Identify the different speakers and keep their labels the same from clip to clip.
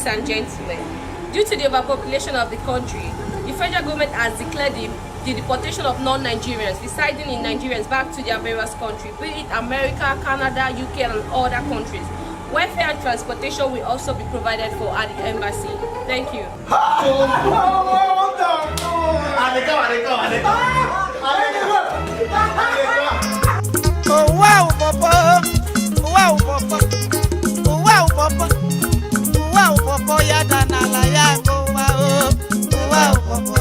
Speaker 1: ladies and gentlemen, due to the overpopulation of the country, the federal government has declared the deportation of non-Nigerians residing in Nigerians back to their various countries, be it America, Canada, UK, and other countries. Welfare and transportation will also be provided for at the embassy. Thank you.
Speaker 2: Oh wow, Papa! Wow, Papa! Wow, Papa! Wow, Papa! Yadanala yango wow, wow, Papa!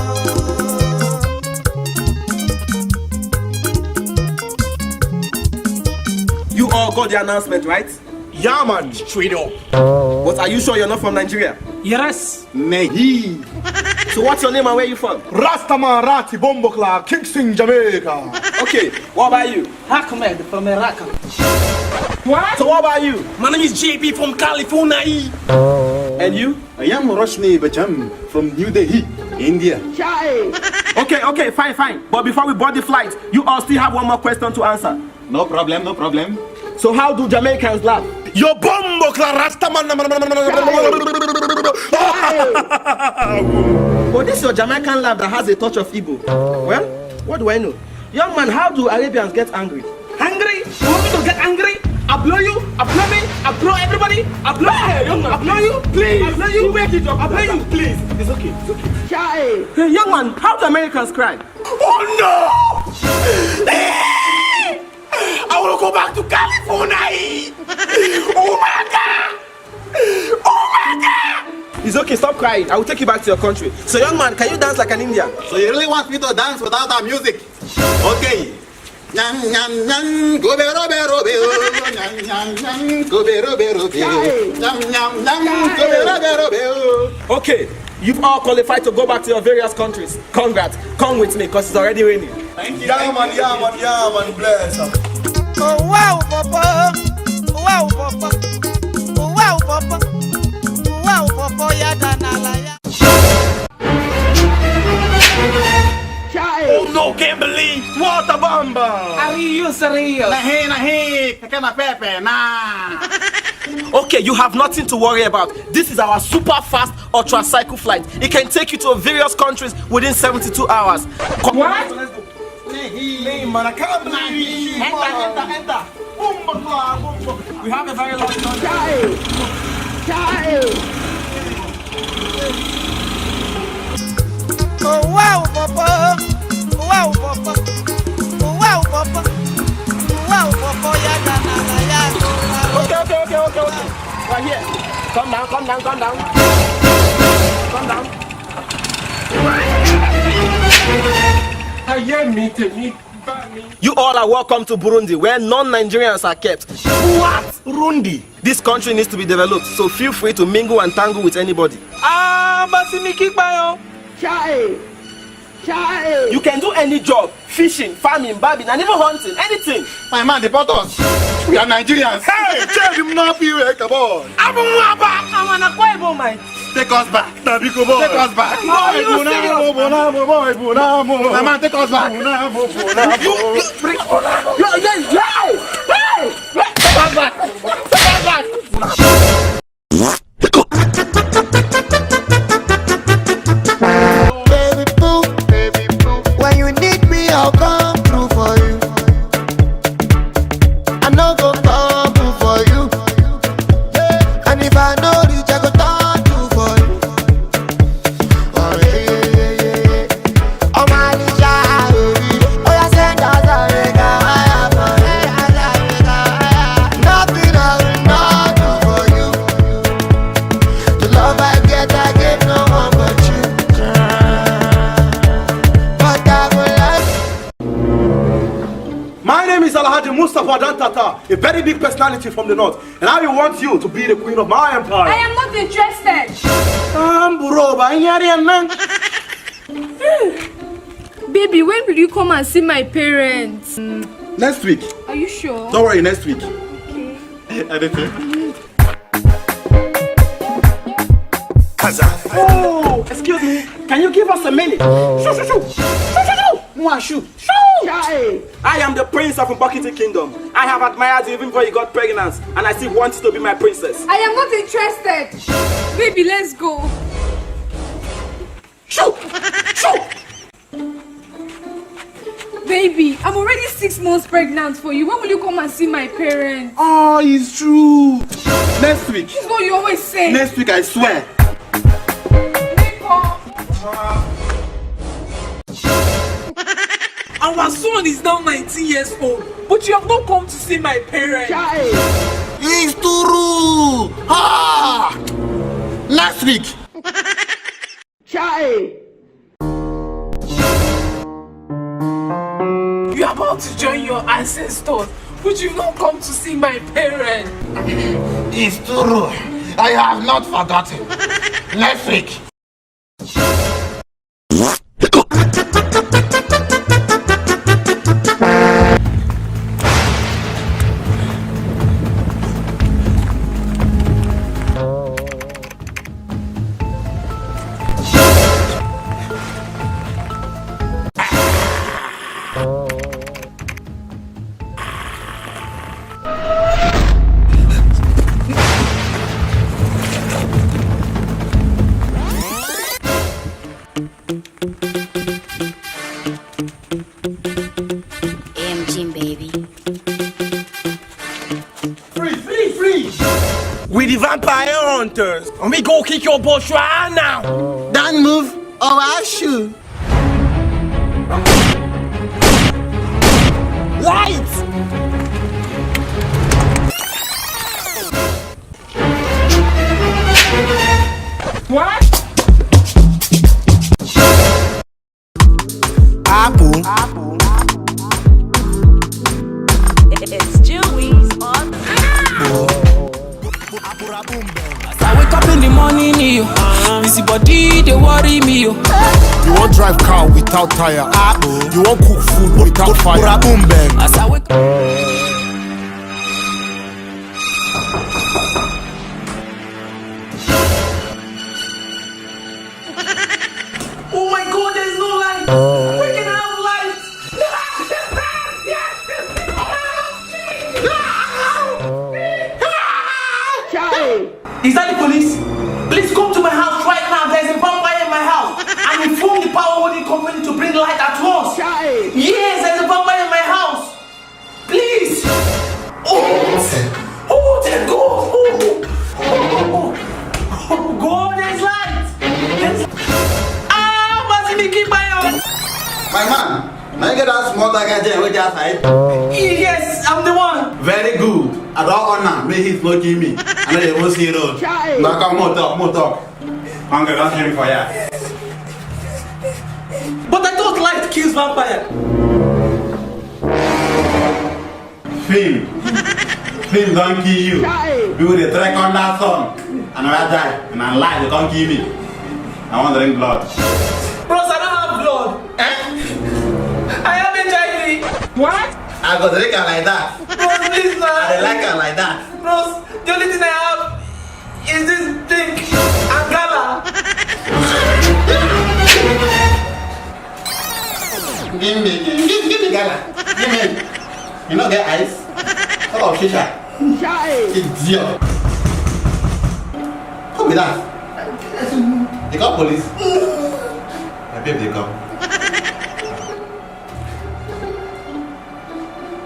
Speaker 3: You all got the announcement, right?
Speaker 4: Yeah, man, straight up.
Speaker 3: But are you sure you're not from Nigeria?
Speaker 4: Yes. Nahi.
Speaker 3: So what's your name and where are you from?
Speaker 4: Rastaman Rati Bombokla, Kingston, Jamaica.
Speaker 3: Okay, what about you?
Speaker 5: Ahmed from Iraq.
Speaker 3: What? So what about you?
Speaker 4: My name is JP from California.
Speaker 3: And you?
Speaker 6: I am Roshni Bacham from New Delhi, India.
Speaker 3: Okay, fine. But before we board the flight, you all still have one more question to answer.
Speaker 6: No problem, no problem.
Speaker 3: So how do Jamaicans laugh?
Speaker 4: Yo Bombokla Rastaman.
Speaker 3: Oh, this is your Jamaican laugh that has a touch of Igbo. Well, what do I know? Young man, how do Arabians get angry?
Speaker 5: Angry? You want me to get angry? I blow you? I blow me? I blow everybody? I blow you? I blow you? Please. I blow you? Wake it up. I blow you? Please.
Speaker 4: It's okay.
Speaker 3: Hey, young man, how do Americans cry?
Speaker 4: Oh no! I want to go back to California. Oh my God! Oh my God!
Speaker 3: It's okay, stop crying. I will take you back to your country. So young man, can you dance like an Indian?
Speaker 6: So you really want me to dance without that music? Okay. Nyam nyam nyam, go be robe robe, nyam nyam nyam, go be robe robe, nyam nyam nyam, go be robe robe.
Speaker 3: Okay, you've all qualified to go back to your various countries. Congrats. Come with me, because it's already raining.
Speaker 6: Thank you.
Speaker 4: Yeah man, bless.
Speaker 2: Oh wow, Papa! Wow, Papa! Wow, Papa! Wow, Papa! Yadanala yango.
Speaker 4: Oh no, can't believe water bomb.
Speaker 5: Are you serious?
Speaker 6: Nahi, kakana pepe na.
Speaker 3: Okay, you have nothing to worry about. This is our super fast ultra cycle flight. It can take you to various countries within 72 hours.
Speaker 5: What?
Speaker 4: Nahi, man, I can't believe.
Speaker 5: Enter.
Speaker 4: Bombokla.
Speaker 5: We have a very long time.
Speaker 2: Oh wow, Papa! Wow, Papa! Wow, Papa! Wow, Papa! Yadanala yango wow.
Speaker 3: Okay. Right here. Calm down. You all are welcome to Burundi, where non-Nigerians are kept.
Speaker 4: What? Rundi.
Speaker 3: This country needs to be developed, so feel free to mingle and tangle with anybody. You can do any job: fishing, farming, barbing, and even hunting. Anything.
Speaker 6: My man, deport us. We are Nigerians.
Speaker 4: Hey, tell him not be like a boy.
Speaker 5: I'm an Akwa man.
Speaker 6: Take us back.
Speaker 4: Take us
Speaker 6: back.
Speaker 5: Are you serious?
Speaker 6: My man, take us back.
Speaker 2: Baby boo, when you need me, I'll come through for you. I know go come through for you. And if I know reach, I go turn through for you. Oh yeah. Oh my baby. Oh yeah, send us a nothing I will not do for you. The love I get, I give no one but you. But I will like.
Speaker 4: My name is Alhaji Mustafa Dantata, a very big personality from the north, and I will want you to be the queen of my empire.
Speaker 1: I am not interested. Baby, when will you come and see my parents?
Speaker 6: Next week.
Speaker 1: Are you sure?
Speaker 6: Don't worry, next week.
Speaker 1: Okay.
Speaker 6: Anything?
Speaker 3: Oh, excuse me. Can you give us a minute? Shoo.
Speaker 6: Shoot.
Speaker 3: I am the prince of Mbokiti Kingdom. I have admired you even before you got pregnant, and I still want you to be my princess.
Speaker 7: I am not interested. Baby, let's go.
Speaker 3: Shoot!
Speaker 7: Baby, I'm already 6 months pregnant for you. When will you come and see my parents?
Speaker 6: Oh, it's true. Next week.
Speaker 7: This is what you always say.
Speaker 6: Next week, I swear.
Speaker 5: Our son is now 19 years old, but you have not come to see my parents.
Speaker 6: It's true. Ah! Next week.
Speaker 5: You are about to join your ancestors, but you've not come to see my parents.
Speaker 6: It's true. I have not forgotten. Next week.
Speaker 3: We the vampire hunters, and we go kick your bourgeois now.
Speaker 6: Don't move or I'll shoot.
Speaker 3: Lights!
Speaker 5: What?
Speaker 3: Apple.
Speaker 1: It's Jewies on.
Speaker 8: As I wake up in the morning, busy body they worry me.
Speaker 9: You won't drive car without tire. You won't cook food without fire.
Speaker 8: As I wake
Speaker 5: Oh my God, there's no light. We can have light. Is that the police? Please come to my house right now. There's a vampire in my house. And inform the power holding company to bring light at once. Yes, there's a vampire in my house. Please. Oh, thank God. Oh, God, there's light. Maziniki Bayo.
Speaker 6: My man, now you get that small guy there with your side.
Speaker 5: Yes, I'm the one.
Speaker 6: Very good. I don't honor. May he smoking me. I know you won't see it all. Now come, more talk. I'm going to ask him for ya.
Speaker 5: But I thought light kills vampire.
Speaker 6: Film don't kill you. People they track on that song. And I die. And I lie, they don't kill me. I want to drink blood.
Speaker 5: Bros, I don't have blood. I have HIV. What?
Speaker 6: I go drink it like that.
Speaker 5: Bros, please, man.
Speaker 6: I like it like that.
Speaker 5: Bros, the only thing I have is this drink and gala.
Speaker 6: Give me gala. Give me. You know get ice? What about shisha? Idiot. Who be that? They call police. My babe they come.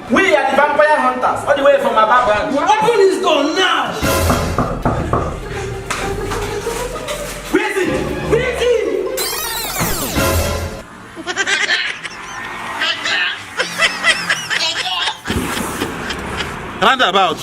Speaker 3: We are the vampire hunters, all the way from Aba branch.
Speaker 5: Open this door now.
Speaker 3: Where's it?
Speaker 6: Roundabout.